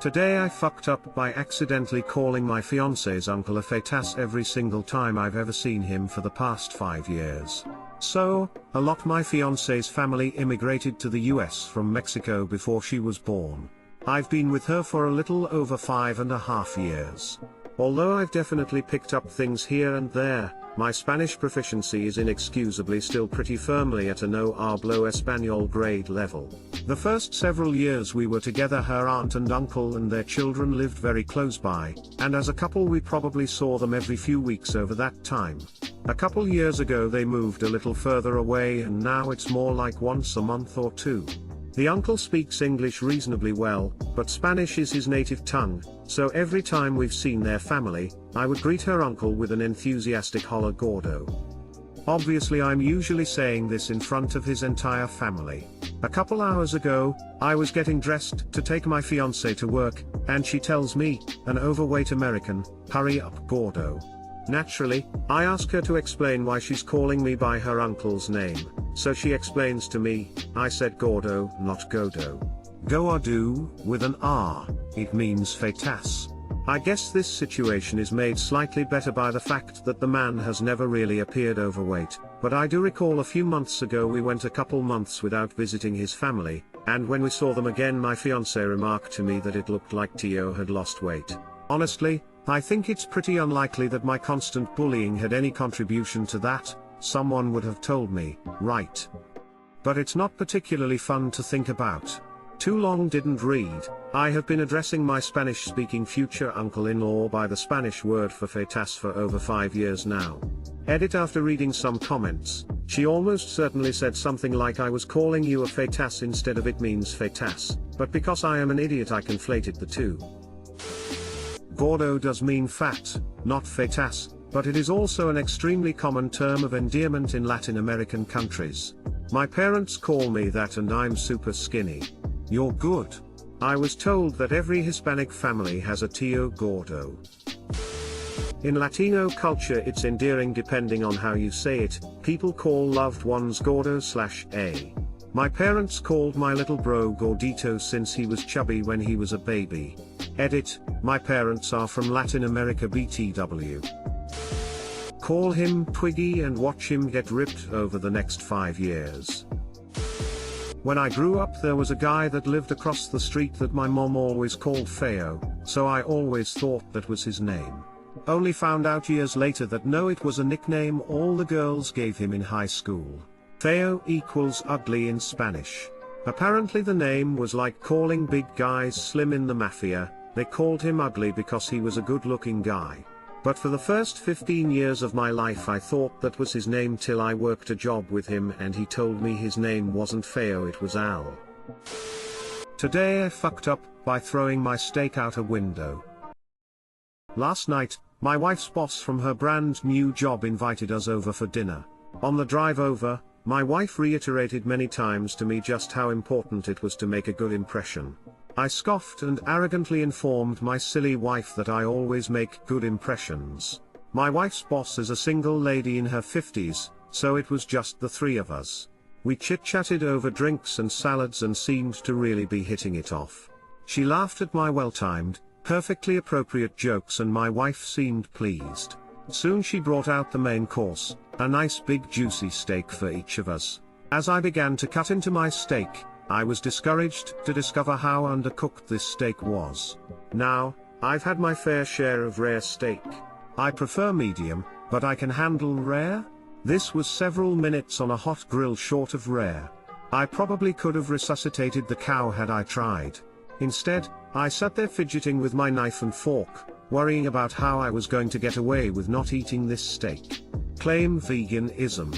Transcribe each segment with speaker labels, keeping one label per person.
Speaker 1: Today I fucked up by accidentally calling my fiance's uncle a feitas every single time I've ever seen him for the past 5 years. So, a lot my fiance's family immigrated to the US from Mexico before she was born. I've been with her for a little over 5.5 years. Although I've definitely picked up things here and there, my Spanish proficiency is inexcusably still pretty firmly at a no hablo español grade level. The first several years we were together, her aunt and uncle and their children lived very close by, and as a couple we probably saw them every few weeks over that time. A couple years ago they moved a little further away and now it's more like once a month or two. The uncle speaks English reasonably well, but Spanish is his native tongue, so every time we've seen their family, I would greet her uncle with an enthusiastic hola gordo. Obviously I'm usually saying this in front of his entire family. A couple hours ago, I was getting dressed to take my fiancée to work, and she tells me, an overweight American, "Hurry up, gordo." Naturally, I ask her to explain why she's calling me by her uncle's name, so she explains to me, "I said gordo, not godo. Goado, with an R, it means feitas." I guess this situation is made slightly better by the fact that the man has never really appeared overweight, but I do recall a few months ago we went a couple months without visiting his family, and when we saw them again my fiancé remarked to me that it looked like Tio had lost weight. Honestly, I think it's pretty unlikely that my constant bullying had any contribution to that. Someone would have told me, right? But it's not particularly fun to think about. Too long didn't read. I have been addressing my Spanish-speaking future uncle-in-law by the Spanish word for feitas for over 5 years now. Edit: after reading some comments, she almost certainly said something like "I was calling you a feitas instead of it means feitas," but because I am an idiot I conflated the two. Gordo does mean fat, not feitas, but it is also an extremely common term of endearment in Latin American countries. My parents call me that and I'm super skinny. You're good. I was told that every Hispanic family has a tío gordo. In Latino culture it's endearing depending on how you say it. People call loved ones gordo/a. My parents called my little bro gordito since he was chubby when he was a baby. Edit: my parents are from Latin America BTW. Call him Twiggy and watch him get ripped over the next 5 years. When I grew up there was a guy that lived across the street that my mom always called Feo, so I always thought that was his name. Only found out years later that no, it was a nickname all the girls gave him in high school. Feo equals ugly in Spanish. Apparently the name was like calling big guys slim in the mafia. They called him ugly because he was a good-looking guy. But for the first 15 years of my life I thought that was his name till I worked a job with him and he told me his name wasn't Feo, it was Al. Today I fucked up by throwing my steak out a window. Last night, my wife's boss from her brand new job invited us over for dinner. On the drive over, my wife reiterated many times to me just how important it was to make a good impression. I scoffed and arrogantly informed my silly wife that I always make good impressions. My wife's boss is a single lady in her 50s, so it was just the three of us. We chit-chatted over drinks and salads and seemed to really be hitting it off. She laughed at my well-timed, perfectly appropriate jokes and my wife seemed pleased. Soon she brought out the main course, a nice big juicy steak for each of us. As I began to cut into my steak, I was discouraged to discover how undercooked this steak was. Now, I've had my fair share of rare steak. I prefer medium, but I can handle rare? This was several minutes on a hot grill short of rare. I probably could have resuscitated the cow had I tried. Instead, I sat there fidgeting with my knife and fork, worrying about how I was going to get away with not eating this steak. Claim veganism.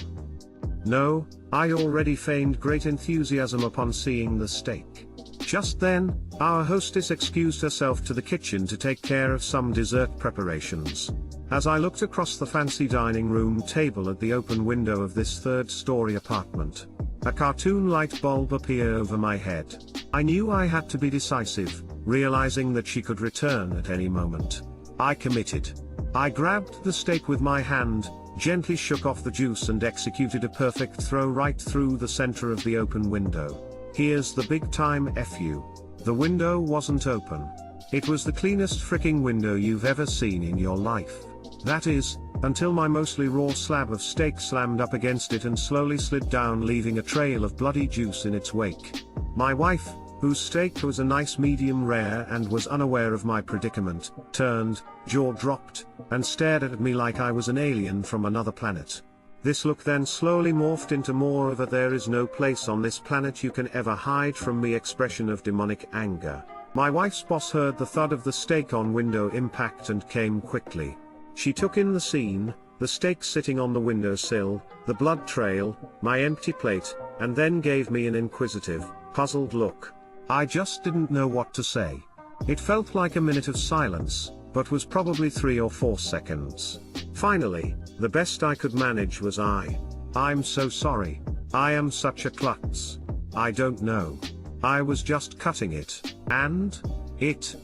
Speaker 1: No, I already feigned great enthusiasm upon seeing the steak. Just then, our hostess excused herself to the kitchen to take care of some dessert preparations. As I looked across the fancy dining room table at the open window of this third-story apartment, a cartoon light bulb appeared over my head. I knew I had to be decisive, realizing that she could return at any moment. I committed. I grabbed the steak with my hand, gently shook off the juice and executed a perfect throw right through the center of the open window. Here's the big time FU. The window wasn't open. It was the cleanest freaking window you've ever seen in your life. That is, until my mostly raw slab of steak slammed up against it and slowly slid down, leaving a trail of bloody juice in its wake. My wife, whose steak was a nice medium rare and was unaware of my predicament, turned, jaw dropped, and stared at me like I was an alien from another planet. This look then slowly morphed into more of a "there is no place on this planet you can ever hide from me" expression of demonic anger. My wife's boss heard the thud of the steak on window impact and came quickly. She took in the scene, the steak sitting on the windowsill, the blood trail, my empty plate, and then gave me an inquisitive, puzzled look. I just didn't know what to say. It felt like a minute of silence, but was probably 3 or 4 seconds. Finally, the best I could manage was "I'm so sorry. I am such a klutz. I don't know. I was just cutting it, and it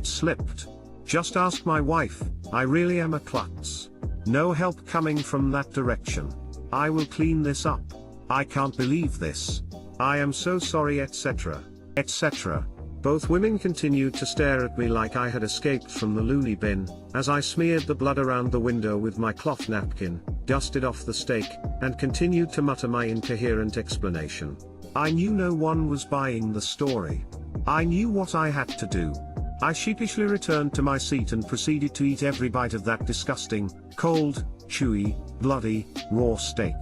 Speaker 1: slipped. Just ask my wife, I really am a klutz. No help coming from that direction. I will clean this up. I can't believe this. I am so sorry, etc., etc." Both women continued to stare at me like I had escaped from the loony bin, as I smeared the blood around the window with my cloth napkin, dusted off the steak, and continued to mutter my incoherent explanation. I knew no one was buying the story. I knew what I had to do. I sheepishly returned to my seat and proceeded to eat every bite of that disgusting, cold, chewy, bloody, raw steak.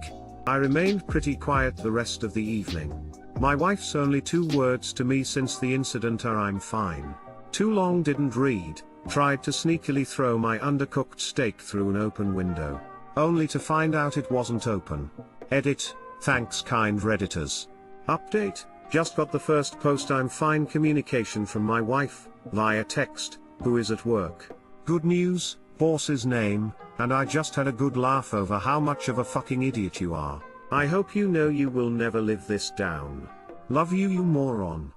Speaker 1: I remained pretty quiet the rest of the evening. My wife's only 2 words to me since the incident are "I'm fine." Too long didn't read, tried to sneakily throw my undercooked steak through an open window, only to find out it wasn't open. Edit, thanks kind Redditors. Update, just got the first post "I'm fine" communication from my wife, via text, who is at work. Good news, boss's name, and I just had a good laugh over how much of a fucking idiot you are. I hope you know you will never live this down. Love you, you moron.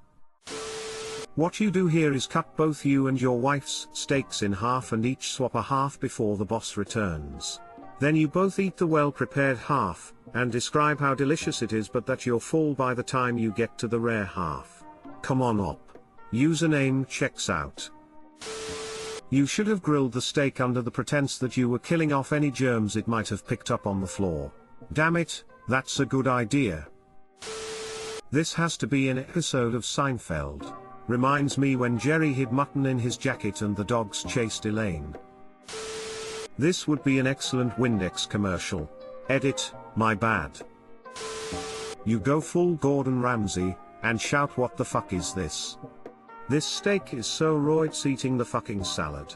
Speaker 1: What you do here is cut both you and your wife's steaks in half and each swap a half before the boss returns. Then you both eat the well-prepared half, and describe how delicious it is, but that you're full by the time you get to the rare half. Come on up. Username checks out. You should have grilled the steak under the pretense that you were killing off any germs it might have picked up on the floor. Damn it, that's a good idea. This has to be an episode of Seinfeld. Reminds me when Jerry hid mutton in his jacket and the dogs chased Elaine. This would be an excellent Windex commercial. Edit, my bad. You go full Gordon Ramsay, and shout, "What the fuck is this? This steak is so raw it's eating the fucking salad."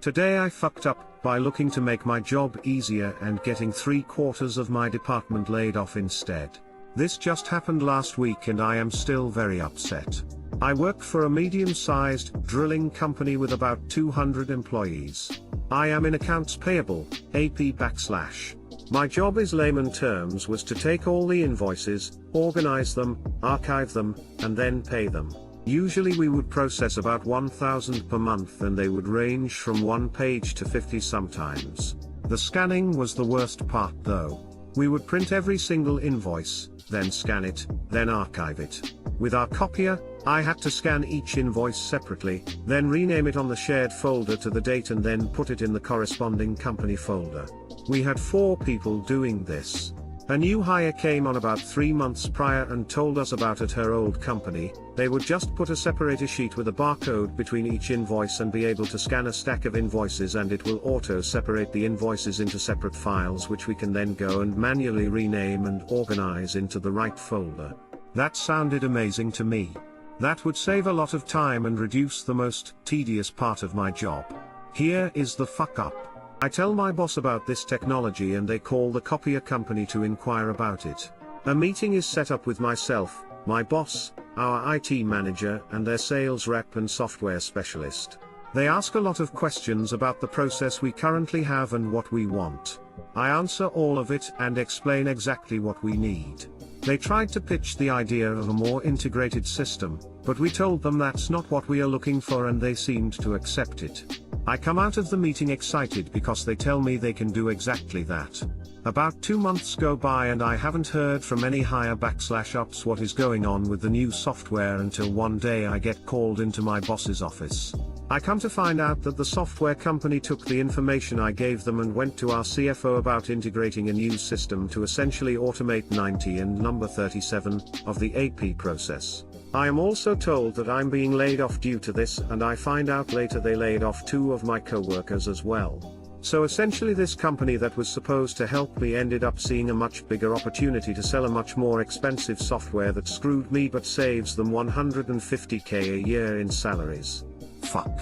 Speaker 1: Today I fucked up by looking to make my job easier and getting 3/4 of my department laid off instead. This just happened last week and I am still very upset. I work for a medium-sized drilling company with about 200 employees. I am in accounts payable, AP /. My job is layman terms was to take all the invoices, organize them, archive them, and then pay them. Usually we would process about 1,000 per month and they would range from 1 page to 50 sometimes. The scanning was the worst part though. We would print every single invoice, then scan it, then archive it. With our copier, I had to scan each invoice separately, then rename it on the shared folder to the date and then put it in the corresponding company folder. We had 4 people doing this. A new hire came on about 3 months prior and told us about at her old company, they would just put a separator sheet with a barcode between each invoice and be able to scan a stack of invoices and it will auto-separate the invoices into separate files which we can then go and manually rename and organize into the right folder. That sounded amazing to me. That would save a lot of time and reduce the most tedious part of my job. Here is the fuck up. I tell my boss about this technology and they call the copier company to inquire about it. A meeting is set up with myself, my boss, our IT manager and their sales rep and software specialist. They ask a lot of questions about the process we currently have and what we want. I answer all of it and explain exactly what we need. They tried to pitch the idea of a more integrated system, but we told them that's not what we are looking for and they seemed to accept it. I come out of the meeting excited because they tell me they can do exactly that. About 2 months go by and I haven't heard from any higher/ups what is going on with the new software until one day I get called into my boss's office. I come to find out that the software company took the information I gave them and went to our CFO about integrating a new system to essentially automate 90 and number 37 of the AP process. I am also told that I'm being laid off due to this, and I find out later they laid off 2 of my co-workers as well. So essentially this company that was supposed to help me ended up seeing a much bigger opportunity to sell a much more expensive software that screwed me but saves them $150K a year in salaries. Fuck.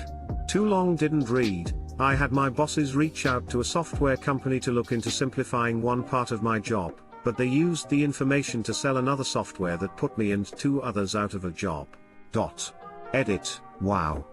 Speaker 1: Too long didn't read. I had my bosses reach out to a software company to look into simplifying one part of my job, but they used the information to sell another software that put me and 2 others out of a job. Edit. Wow.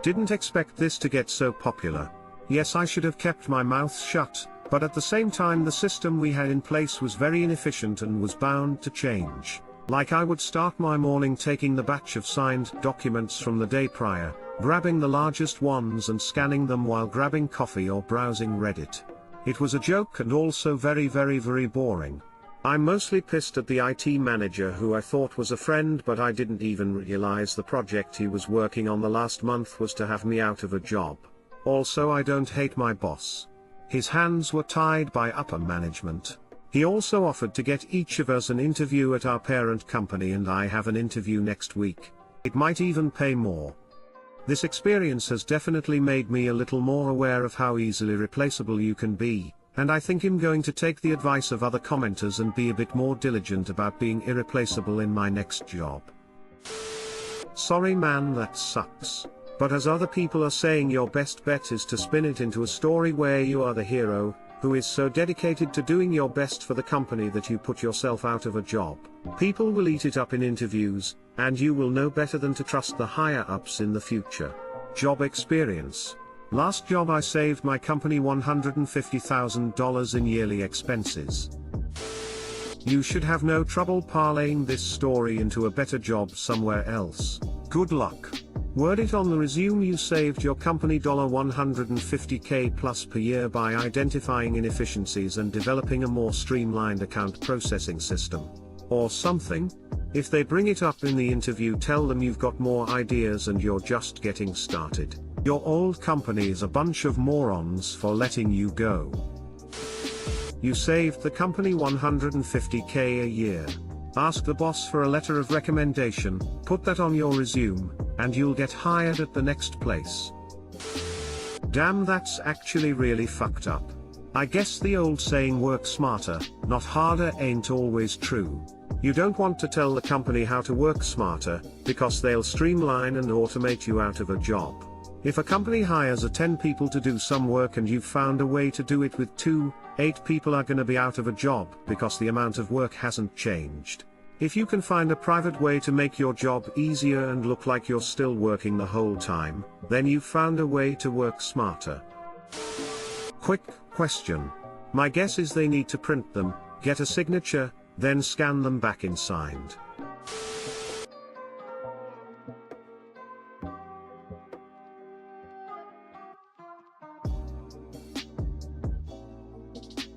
Speaker 1: Didn't expect this to get so popular. Yes, I should have kept my mouth shut, but at the same time the system we had in place was very inefficient and was bound to change. Like I would start my morning taking the batch of signed documents from the day prior, grabbing the largest ones and scanning them while grabbing coffee or browsing Reddit. It was a joke and also very boring. I'm mostly pissed at the IT manager who I thought was a friend, but I didn't even realize the project he was working on the last month was to have me out of a job. Also, I don't hate my boss. His hands were tied by upper management. He also offered to get each of us an interview at our parent company, and I have an interview next week. It might even pay more. This experience has definitely made me a little more aware of how easily replaceable you can be, and I think I'm going to take the advice of other commenters and be a bit more diligent about being irreplaceable in my next job. Sorry man, that sucks. But as other people are saying, your best bet is to spin it into a story where you are the hero, who is so dedicated to doing your best for the company that you put yourself out of a job. People will eat it up in interviews, and you will know better than to trust the higher-ups in the future. Job experience. Last job I saved my company $150,000 in yearly expenses. You should have no trouble parlaying this story into a better job somewhere else. Good luck. Word it on the resume you saved your company $150K plus per year by identifying inefficiencies and developing a more streamlined account processing system. Or something. If they bring it up in the interview, tell them you've got more ideas and you're just getting started. Your old company is a bunch of morons for letting you go. You saved the company $150K a year. Ask the boss for a letter of recommendation, put that on your resume, and you'll get hired at the next place. Damn, that's actually really fucked up. I guess the old saying work smarter, not harder ain't always true. You don't want to tell the company how to work smarter, because they'll streamline and automate you out of a job. If a company hires 10 people to do some work and you've found a way to do it with 2, 8 people are gonna be out of a job because the amount of work hasn't changed. If you can find a private way to make your job easier and look like you're still working the whole time, then you've found a way to work smarter. Quick question. My guess is they need to print them, get a signature, then scan them back in signed.